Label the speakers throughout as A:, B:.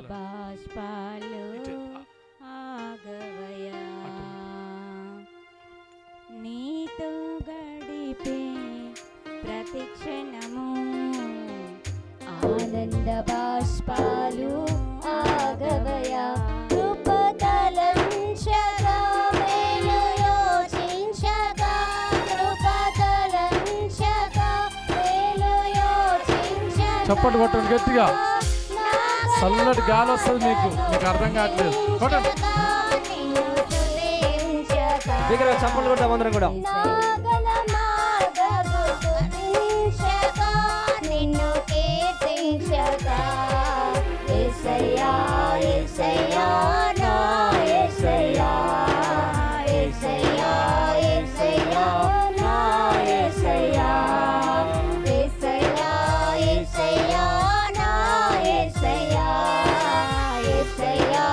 A: బాష్పాలు ఆగవయా నీతో గడిపే ప్రతిక్షణము ఆనంద బాష్పాలు ఆగవయా కృపతలంచగా మేలు యోచించగా కృపతలంచగా మేలు యోచించగా
B: చప్పట్లు కొట్టండి గట్టిగా. చల్లటి గాలి వస్తుంది మీకు అర్థం కావట్లేదు. కొట్టండి
C: దగ్గర చప్పట్లు కొట్టాం అందరం కూడా.
A: నిన్ను కీర్తించగా యేసయ్యా యేసయ్యా నా యేసయ్యా యేసయ్యా యేసయ్యా నా యేసయ్యా యేసయ్యా యేసయ్యా నా యేసయ్యా యేసయ్యా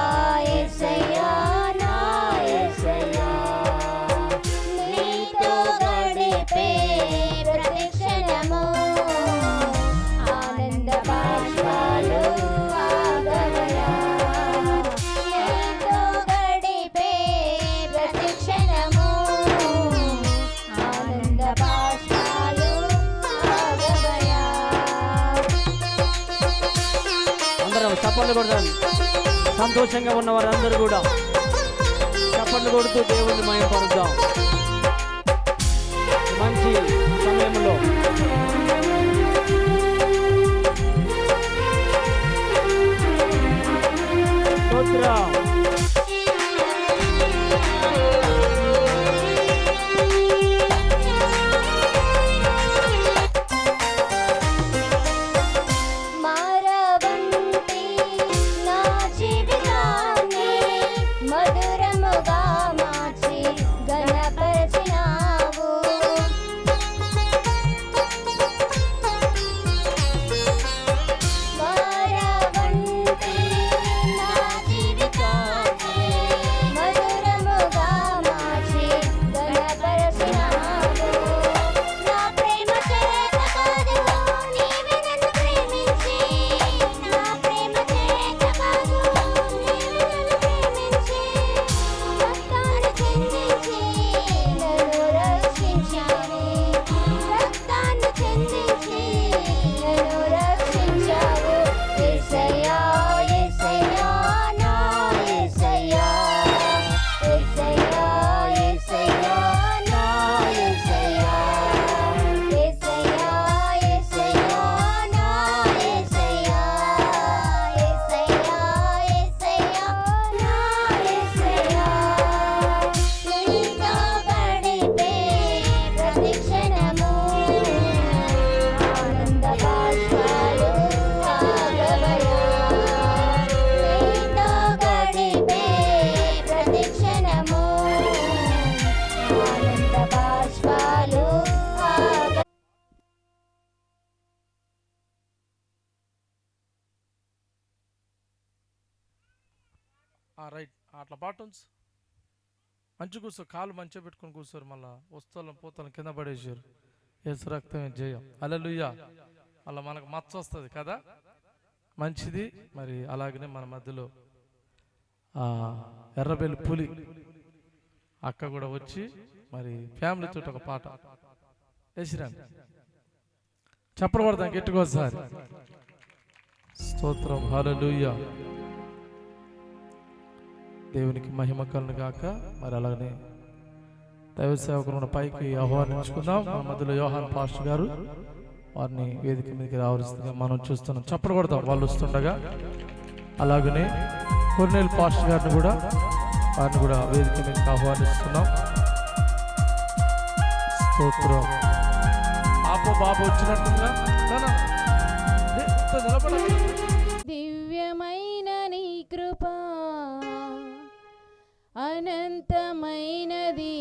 A: యేసయ్యా నా యేసయ్యా నీతో గడిపే ప్రతిక్షణము ఆనంద బాష్పాలు ఆగవయా నీతో గడిపే ప్రతిక్షణము ఆనంద బాష్పాలు ఆగవయా
C: అందరం చప్పట్లు కొడతాం. సంతోషంగా ఉన్న వారందరూ కూడా చప్పట్లు కొడుతూ దేవుణ్ణి మహిమపరుద్దాం. మంచి సమయంలో స్తోత్రం.
A: మారవంటి నా జీవితాన్ని మధురముగా మార్చి ఘనపరచినావు మారవంటి నా జీవితాన్ని మధురముగా మార్చి ఘనపరచినావు నా ప్రేమ చేత కాదు నీవే నన్ను ప్రేమించి నా ప్రేమ చేత కాదు నీవే నన్ను ప్రేమించి రక్తాన్ని చిందించి నన్ను రక్షించావు రక్తాన్ని చిందించి నన్ను రక్షించావు యేసయ్యా యేసయ్యా నా యేసయ్యా యేసయ్యా యేసయ్యా నా యేసయ్యా యేసయ్యా యేసయ్యా నా యేసయ్యా యేసయ్యా యేసయ్యా నా యేసయ్యా నీతో గడిపే ప్రతిక్షణము ఆనంద బాష్పాలు ఆగవయా నీతో గడిపే ప్రతిక్షణము ఆనంద బాష్పాలు ఆగ
B: రైట్ అట్లా బాటమ్స్ మంచి కూర్చో, కాలు మంచిగా పెట్టుకొని కూర్చోరు. మళ్ళా వస్తువులను పోతలను కింద పడేసారు. యేసు రక్తమే జయం. హల్లెలూయా. మళ్ళీ మనకు మచ్చ వస్తుంది కదా, మంచిది. మరి అలాగనే మన మధ్యలో ఎర్రబెల్లి పులి అక్క కూడా వచ్చి మరి ఫ్యామిలీ తోటి ఒక పాట వేసిరండి. చప్పలు పడతాం గట్టిగా ఒకసారి. స్తోత్రం. హల్లెలూయా. దేవునికి మహిమ కలుగును గాక. మరి అలాగనే దైవ సేవకులను పైకి ఆహ్వానించుకుందాం. మన మధ్యలో యోహాన్ పాస్టర్ గారు వారిని వేదిక మీదకి రావాల్సిందిగా మనం చూస్తున్నాం. చప్పలు కొడతాం వాళ్ళు వస్తుండగా. అలాగనే కొర్నేల్ పాస్టర్ గారిని కూడా వారిని కూడా వేదిక మీదకి ఆహ్వానిస్తున్నాం. స్తోత్రం. బాబు వచ్చినట్టుగా
A: దివ్యమైన నీ కృప అనంతమైనది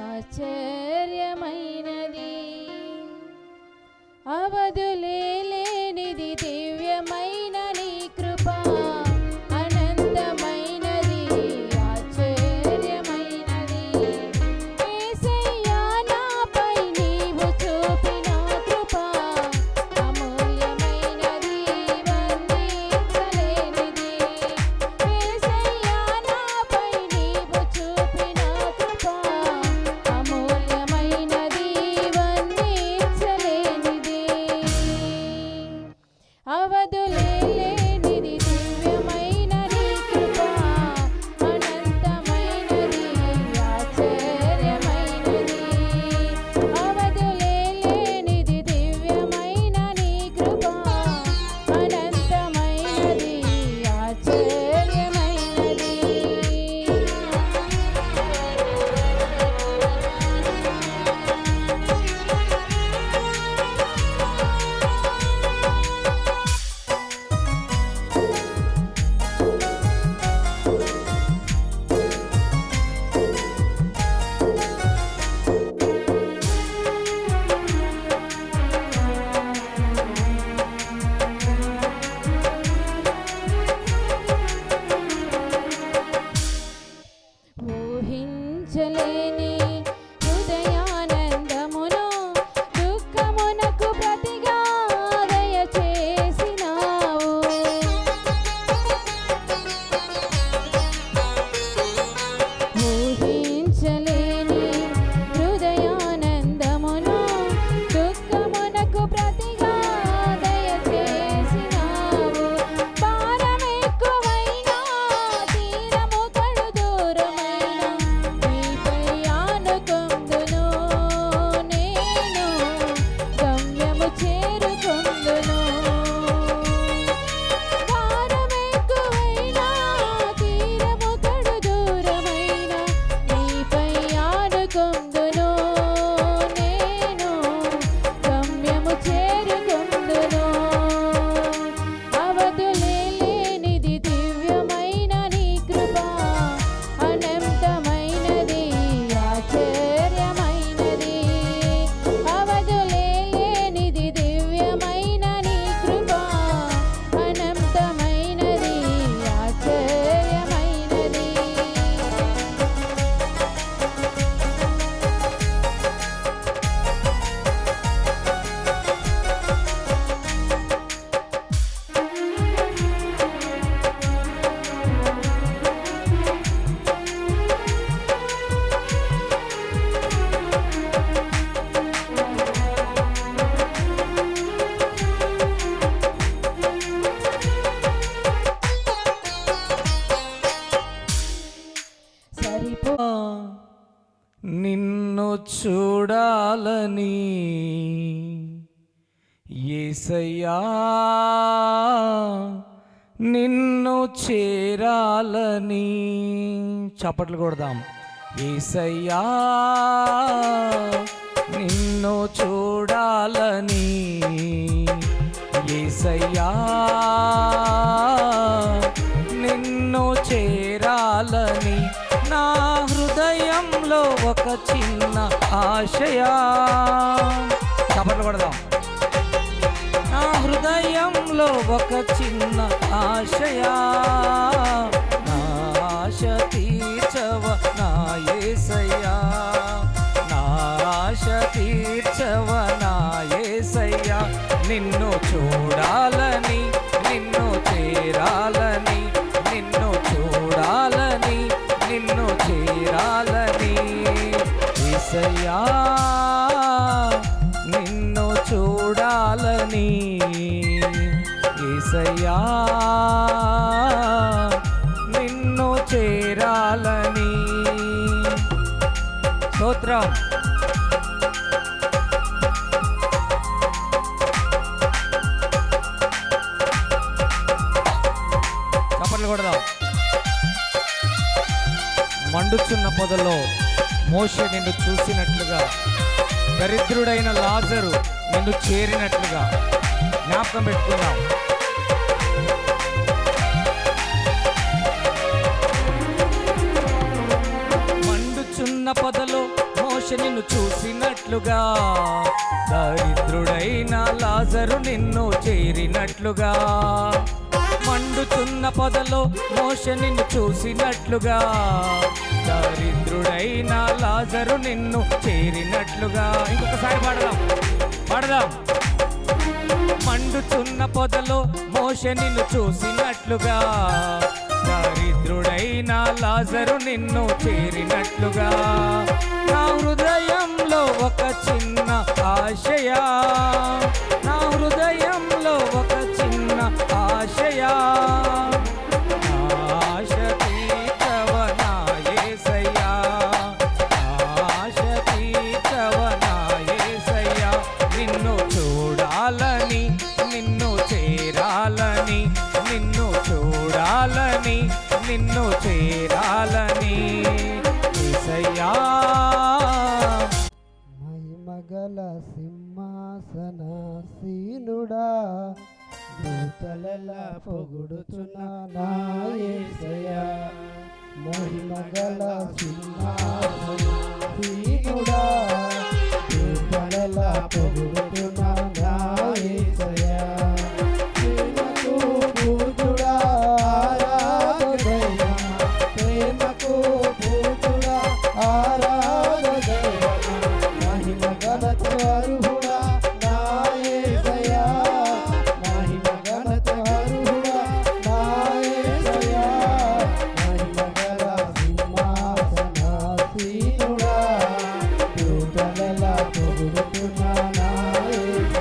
A: ఆశ్చర్యమైనది అవధులేనిది దివ్యమైన నీ కృప అనంతమైనది ఆశ్చర్యమైనది యేసయ్యా నాపై నీవు చూపిన కృప అమూల్యమైనది వర్ణించలేనిది
B: చూడాలని యేసయ్యా నిన్ను చేరాలని. చప్పట్లు కొడదాం. యేసయ్యా నిన్ను చూడాలని, యేసయ్యా నిన్ను చేరాలని, నా హృదయంలో ఒక చిన్న ఆశయా. చప్పట్లు కొడదాం. నా హృదయంలో ఒక చిన్న ఆశయా, నా ఆశ తీర్చవ నా యేసయ్యా, నా ఆశ తీర్చవ నా యేసయ్యా. నిన్ను చూడాలని, నిన్ను చేరాలని, నిన్ను చూడాలని, నిన్ను చేరాలని, యేసయ్యా నిన్ను చూడాలని, యేసయ్యా నిన్ను చేరాలని. స్తోత్రం. చప్పట్లు కొడదాం. మండుచున్న పొదలో మోషే నిన్ను చూసినట్లుగా, దరిద్రుడైన లాజరు నిన్ను చేరినట్లుగా జ్ఞాపకం పెట్టుకున్నాం. మండుచున్న పొదలో మోషే నిన్ను చూసినట్లుగా, దరిద్రుడైన లాజరు నిన్ను చేరినట్లుగా. మండుచున్న పొదలో మోషే నిన్ను చూసినట్లుగా, దరిద్రుడైన లాజరు నిన్ను చేరినట్లుగా. ఇంకొకసారి పాడదాం. మండుచున్న పొదలో మోషే నిన్ను చూసినట్లుగా, దరిద్రుడైన లాజరు నిన్ను చేరినట్లుగా. నా హృదయంలో ఒక చిన్న ఆశయా, నా హృదయంలో ఒక చిన్న ఆశయా, ఆశ తీర్చవ నా యేసయ్యా, ఆశ తీర్చవ నా యేసయ్యా. నిన్ను చూడాలని, నిన్ను చేరాలని, నిన్ను చూడాలని, నిన్ను చేరాలని, యేసయ్యా.
D: మహిమగల సింహాసనాసీనుడా, దూతలెల్లా పొగుడుచున్న నా యేసయ్యా. మహిమగల సింహాసనాసీనుడా, దూతలెల్లా పొగుడుచున్న నా యేసయ్యా. ప్రేమకు పూతుడా ఆరాధన, ప్రేమకు పూతుడా ఆరాధన, మహిమగల అర్హుడా నా యేసయ్యా, మహిమగల అర్హుడా నా యేసయ్యా. మహిమగల సింహాసనాసీనుడా, దూతలెల్లా పొగుడుచున్న నా యేసయ్యా.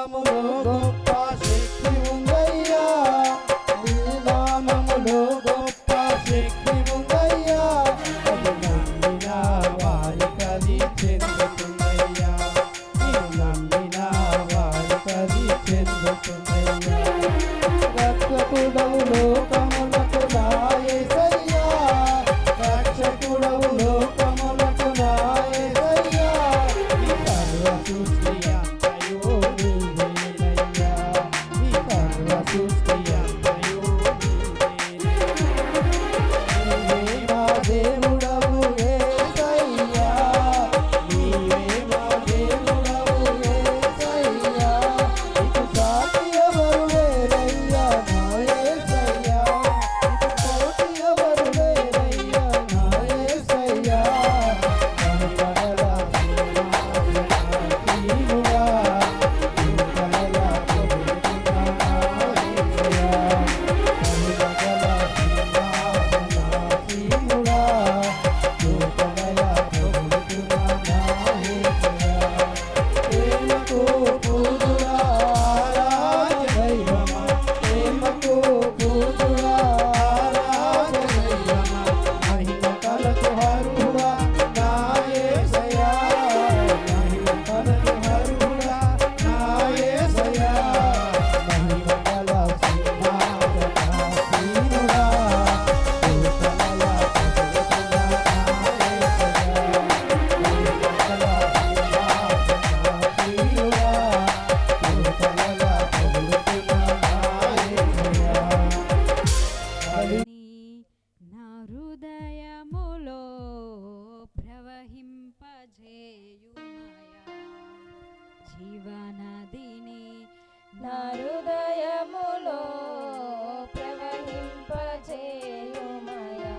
D: నామములో గొప్ప శక్తి ఉందయ్యా, నీ నామములో గొప్ప శక్తి ఉందయ్యా, అది నమ్మిన వారికది చెందుతుందయ్యా, నీవు నమ్మిన వారికది చెందుతుందయ్యా. రక్షకుడవు లోకములకు నా యేసయ్యా, రక్షకుడవు లోకములకు నా యేసయ్యా, ఈ సర్వ సృష్టి అంతయు నీవేనయ్యా, ఈ సర్వ సృష్టి అంతయు నీవేనయ్యా. నీవే మా దేవుడవు యేసయ్యా, నీవే మా దేవుడవు యేసయ్యా, నీకు సాటి ఎవరు లేరయ్యా నా యేసయ్యా, నీకు పోటీ ఎవరు లేరయ్యా నా యేసయ్యా. కనుగొనల సింహాసనాసీనుడా, కనుగొనల ప్రభువునా నా యేసయ్యా, కనుగొనల సింహాసనాసీనుడా, కనుగొనల ప్రభువునా నా యేసయ్యా. ప్రేమకు పూజుడా ఆరాధదైవమా, ప్రేమకు పూజుడా ఆరాధదైవమా, మహిమ కలకు హరుడా నా యేసయ్యా, మహిమ కలకు హరుడా నా యేసయ్యా, మహిమ కల సింహాసనాసీనుడా, భూతలల ప్రభువునా నా యేసయ్యా, మహిమ కల సింహాసనాసీనుడా, భూతలల ప్రభువునా నా యేసయ్యా.
A: నా హృదయములో ప్రవహింపజేయుమయా జీవనదిని, నా హృదయములో ప్రవహింపజేయుమయా.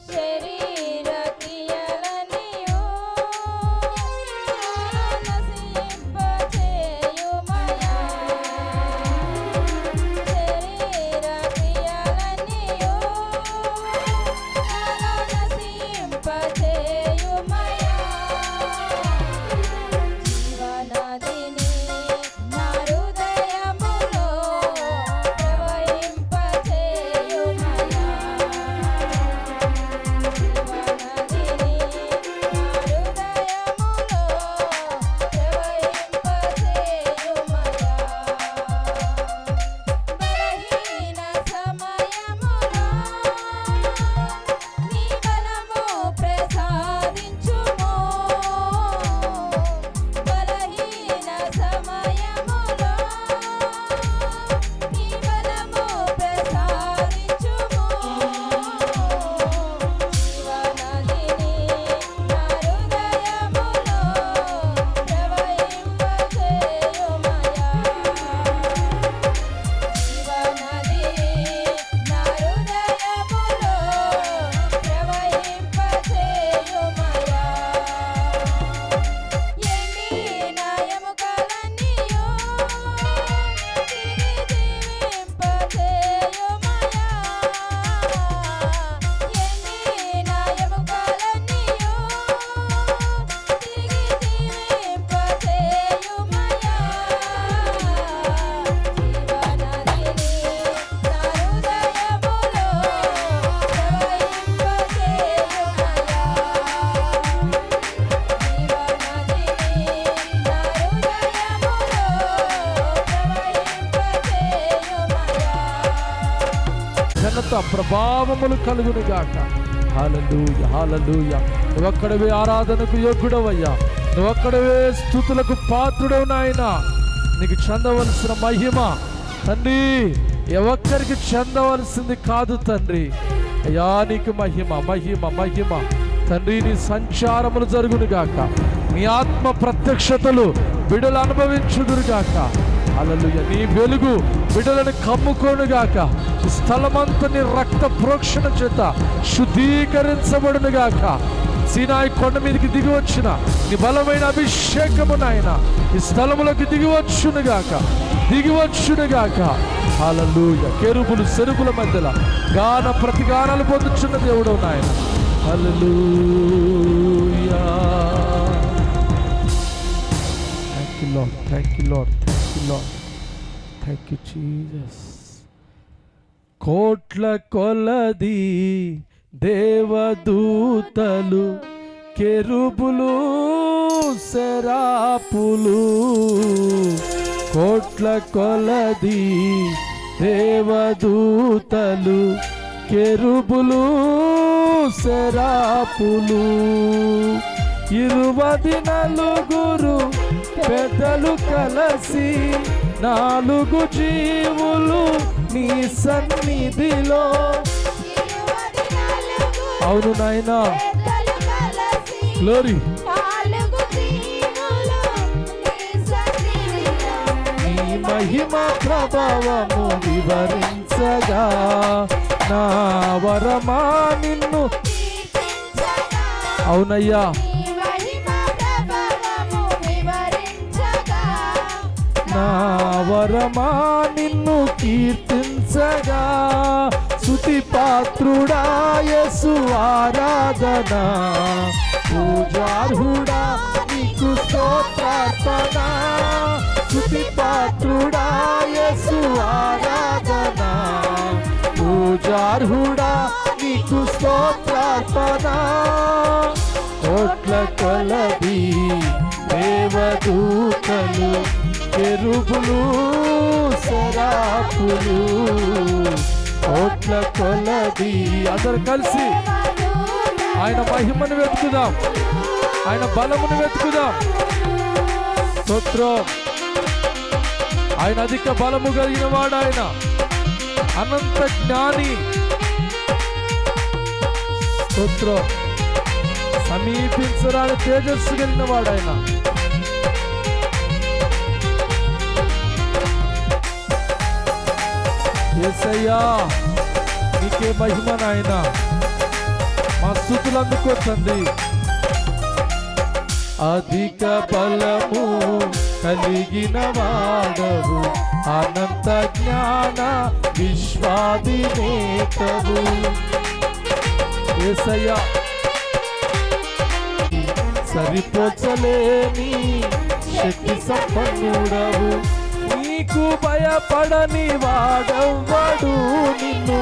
A: శరీర క్రియలనియు నశింపజేయుమయా, శరీర క్రియలనియు నశింపజేయుమయా. జీవనదిని నా హృదయములో ప్రవహింపజేయుమయా, జీవనదిని నా హృదయములో ప్రవహింపజేయుమయా. బలహీన సమయములో నీ బలము ప్రసాదించుము, బలహీన సమయములో నీ బలము ప్రసాదించుము. జీవనదిని నా హృదయములో ప్రవహింపజేయుమయా, జీవనది నా హృదయములో ప్రవహింపజేయుమయా. ఎండిన ఎముకలన్నీయు తిరిగి జీవింపజేయుమయా, ఎండిన ఎముకలన్నీయు తిరిగి జీవింపజేయుమయా. జీవనదిని నా హృదయములో ప్రవహింపజేయుమయా, జీవనదిని నా హృదయములో ప్రవహింపజేయుమయా.
B: ఘనత ప్రభావములు కలుగును గాక. హల్లెలూయా, హల్లెలూయా. నువ్వొక్కడివే ఆరాధనకు యోగ్యుడవయ్యా, నువ్వొక్కడివే స్తుతులకు పాత్రుడవు నాయనా. నీకు చెందవలసిన మహిమ తండ్రి ఎవక్కరికి చెందవలసింది కాదు తండ్రి. అయ్యా నీకు మహిమ మహిమ మహిమ తండ్రి. నీ సంచారములు జరుగునుగాక, నీ ఆత్మ ప్రత్యక్షతలు బిడలు అనుభవించుదురుగాక. హల్లెలూయా. నీ వెలుగు బిడ్డలను కమ్ముకోనుగాక. ఈ స్థలమంతా నీ రక్త ప్రోక్షణ చేత శుద్ధీకరించబడునుగాక. సీనాయి కొండ మీదకి దిగి వచ్చిన నీ బలమైన అభిషేకము నాయన ఈ స్థలములోకి దిగివచ్చునుగాక, దిగివచ్చునుగాక. హల్లెలూయా. కెరూబులు సెరుకుల మధ్యలో గాన ప్రతిగానాలు పొందుచున్న దేవుడు నాయన. హల్లెలూయా. Lord, thank you Lord, thank you Jesus. కోట్ల కొలది దేవదూతలు, కెరూబులు, సెరాపులు, కోట్ల కొలది దేవదూతలు, కెరూబులు, సెరాపులు, 24 పెద్దలు కలిసి 4 జీవులు నీ సన్నిధిలో. అవును నాయనా, గ్లోరీ. నీ మహిమ ప్రభావము వివరించగా, నా వరమా నిన్ను. అవునయ్యా, నా వరమా నిన్ను కీర్తించగా, స్తుతి పాత్రుడా యేసు ఆరాధన, పూజార్హుడా నీకు స్తోత్రార్పణ. స్తుతి పాత్రుడా యేసు ఆరాధన, పూజార్హుడా నీకు స్తోత్రార్పణ. కోట్ల కొలది దేవదూతలు, కెరూబులు, సెరాపులు, కోట్ల కొలది. అందరు కలిసి ఆయన మహిమను వెతుకుదాం, ఆయన బలమును వెతుకుదాం. స్తోత్రం. ఆయన అధిక బలము కలిగిన వాడు, ఆయన అనంత జ్ఞాని. స్తోత్రం. సమీపించరాని తేజస్సు కలిగిన వాడు ఆయన. యేసయ్యా నీకే మహిమ నాయన. మా స్తుతులు అందుకో తండ్రి. అధిక బలము కలిగిన వాడవు, అనంత జ్ఞాన విశ్వాధినేతవు. యేసయ్యా సరిపోచలేని శక్తి సంపన్నుడవు, నీకు భయపడని వాడెవ్వడు, నిన్ను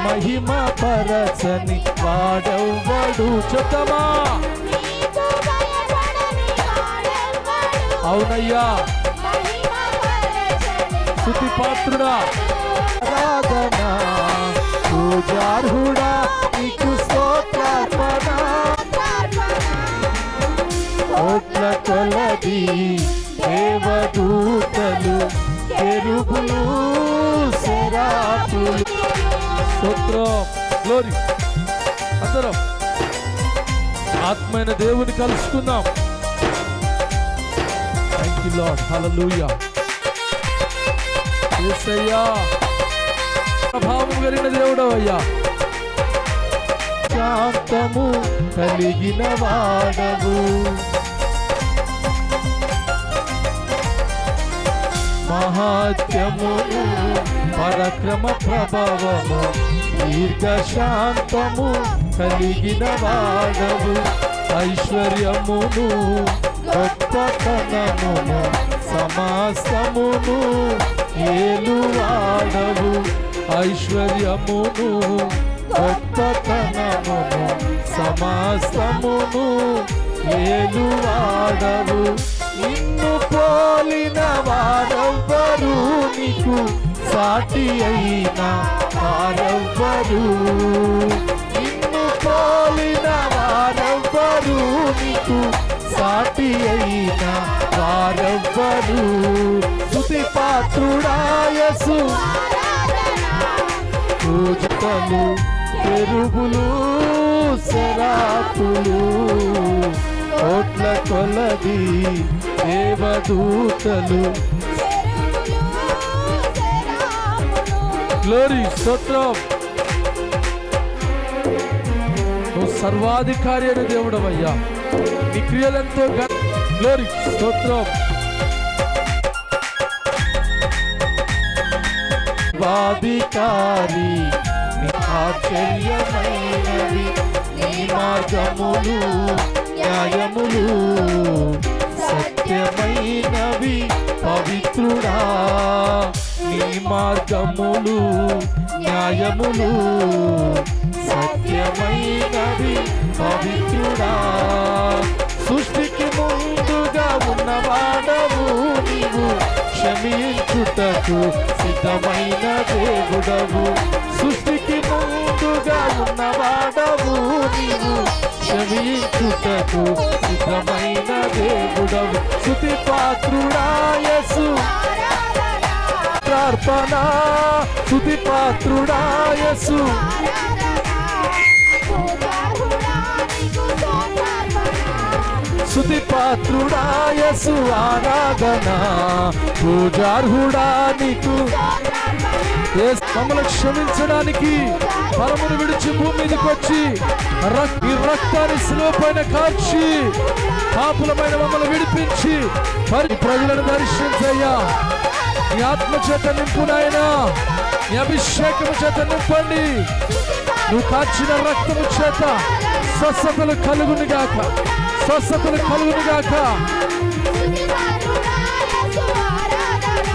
B: మహిమ పరచని వాడెవ్వడు. చెప్తామా? అవునయ్యా, స్తుతి పాత్రుడా, ఆరాధన, పూజార్హుడా నీకు స్తోత్రార్పణ. కోట్ల కొలది దేవదూతలు, కెరూబులు, సెరాపులు. స్తోత్రం. గ్లోరీ. అందరం ఆత్మైన దేవుని కలుసుకుందాం. థ్యాంక్ యూ లార్డ్, హల్లెలూయా. యేసయ్యా ప్రభావం కలిగిన దేవుడవయ్యా, శాంతము కలిగిన వాడవు, మహాత్యమును పరక్రమ ప్రభావము, దీర్ఘశాంతము కలిగిన వాడవు, ఐశ్వర్యమును గొప్పతనమును సమస్తమును ఏలువాడవు, ఐశ్వర్యమును గొప్పతనమును సమస్తమును ఏలువాడవు. నిన్ను పోలిన వారెవ్వరు, నీకు సాటి అయిన వారెవ్వరు, నిన్ను పోలిన వారెవ్వరు, నీకు సాటి అయిన వారెవ్వరు. స్తుతి పాత్రుడా యేసు, పూజితలు, కెరూబులు, సెరాపులు, కోట్ల కొలది దేవదూతలు. గ్లోరీ. స్తోత్రం. నువ్వు సర్వాధికారి అయిన దేవుడవయ్యా, నీ క్రియలెంతో. గ్లోరీ. స్తోత్రం. సర్వాధికారి నీ ఆశ్చర్యమైనవి, నీ మార్గములు న్యాయములు సత్యమైనవి, పవిత్రమైనవి. మార్గములు న్యాయములు సత్యమైనవి పవిత్రుడా. సృష్టికి ముందుగా ఉన్నవాడవు నీవు, క్షమించుటకు సిద్ధమైన దేవుడవు. సృష్టికి ముందుగా ఉన్నవాడవు నీవు, క్షమించుటకు సిద్ధమైన దేవుడవు. స్తుతి పాత్రుడా యేసు ప్రార్థన, స్తుతి పాత్రుడా యేసు స్తుతి పాత్రుడా యేసు ఆరాధన. పూజార్హుడా నీకు మమ్మల్ని క్షమించడానికి పరమును విడిచి భూమి మీదకి వచ్చి ఈ రక్తాన్ని శిలువ పైన కార్చి పాపులమైన మమ్మల్ని విడిపించి మరి ప్రజలను దర్శించయ్యా. నీ ఆత్మ చేత నింపునైనా, నీ అభిషేకము చేత నింపండి. నువ్వు కార్చిన రక్తము చేత స్వస్థతలు కలుగును గాక, స్వస్థతలు కలుగును గాక.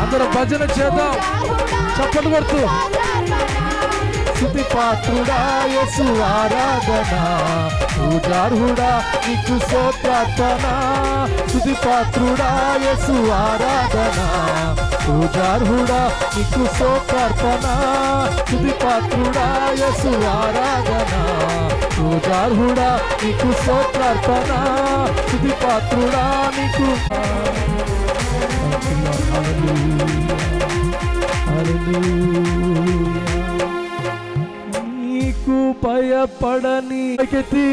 B: అందరూ భజన చేద్దాం, చప్పట్లు కొడుతూ. స్తుతి పాత్రుడా యేసు ఆరాధన, పూజార్హుడా నీకు స్తోత్రార్పణ. స్తుతి పాత్రుడా యేసు ఆరాధన, పూజార్హుడా నీకు స్తోత్రార్పణ. స్తుతి పాత్రుడా యేసు ఆరాధన, పూజార్హుడా నీకు స్తోత్రార్పణ. స్తుతి పాత్రుడా నీకు. నీకు భయపడని పైకెత్తి,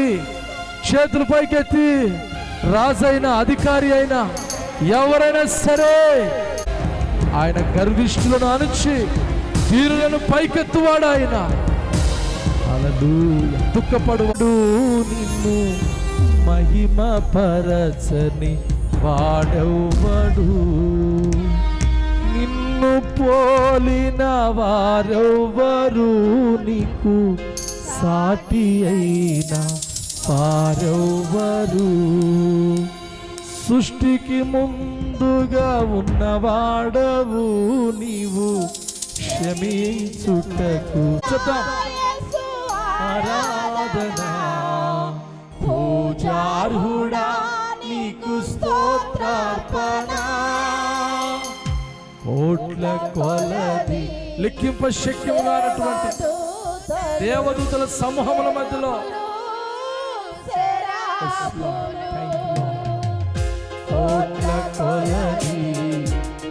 B: చేతులు పైకెత్తి, రాజైనా అధికారి అయినా ఎవరైనా సరే ఆయన గర్విష్ఠులను అణిచి వీరులను పైకెత్తువాడు ఆయన. హల్లెలూయా. దుఃఖపడువాడు నిన్ను మహిమ పరచని వాడెవ్వడు, నిన్ను పోలిన వారెవ్వరు, నీకు సాటి అయిన వారెవ్వరు. సృష్టికి ముందుగా ఉన్నవాడవు నీవు, క్షమించుటకు ఆరాధన. పూజార్హుడా నీకు స్తోత్రార్పణ. కోట్ల కొలది లెక్కింప శక్యముగానటువంటి దేవదూతల సమూహముల మధ్యలో కోట్ల కొలది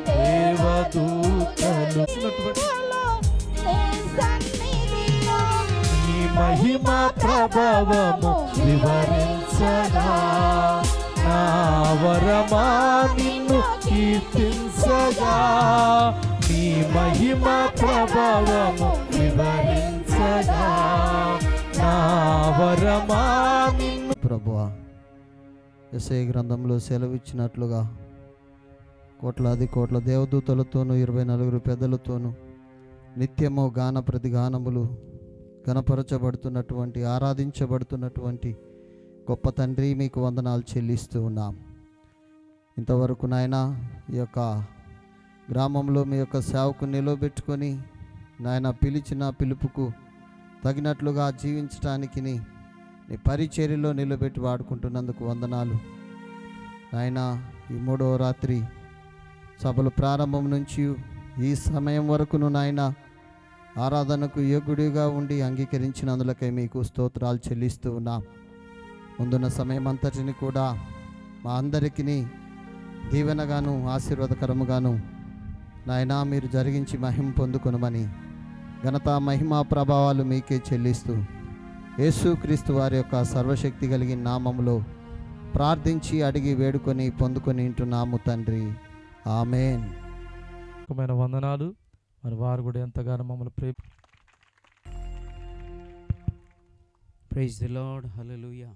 B: దేవదూతలు నీ మహిమ ప్రభావము వివరించగా, నా వరమా నిన్ను కీర్తించగా. నీ మహిమ ప్రభావము వివరించగా, నా వరమా నిన్ను.
D: ప్రభువా, యెషయా గ్రంథంలో సెలవిచ్చినట్లుగా కోట్లాది కోట్ల దేవదూతలతోనూ 24 పెద్దలతోనూ నిత్యము గాన ప్రతిగానములు గణపరచబడుతున్నటువంటి, ఆరాధించబడుతున్నటువంటి గొప్ప తండ్రి మీకు వందనాలు చెల్లిస్తూ ఉన్నాం. ఇంతవరకు నాయన ఈ యొక్క గ్రామంలో మీ యొక్క సేవకు నిలబెట్టుకొని నాయన పిలిచిన పిలుపుకు తగినట్లుగా జీవించడానికి నీ పరిచర్యలో నిలబెట్టి వాడుకుంటున్నందుకు వందనాలు నాయన. ఈ 3వ రాత్రి సభలు ప్రారంభం నుంచి ఈ సమయం వరకును నాయన ఆరాధనకు యోగ్యుడిగా ఉండి అంగీకరించినందులకై మీకు స్తోత్రాలు చెల్లిస్తూ ఉన్నాం. ముందున్న సమయం అంతటిని కూడా మా అందరికీ దీవెనగాను ఆశీర్వాదకరముగాను నాయన మీరు జరిగించి మహిమ పొందుకొనమని ఘనత మహిమా ప్రభావాలు మీకే చెల్లిస్తూ యేసుక్రీస్తు వారి యొక్క సర్వశక్తి కలిగిన నామములో ప్రార్థించి అడిగి వేడుకొని పొందుకొని ఉంటున్నాము తండ్రి. ఆమేన్.
B: వందనాలు. మరి వారు కూడా ఎంతగానో మమ్మల్ని
C: ప్రైజ్ ది లార్డ్. హల్లెలూయా.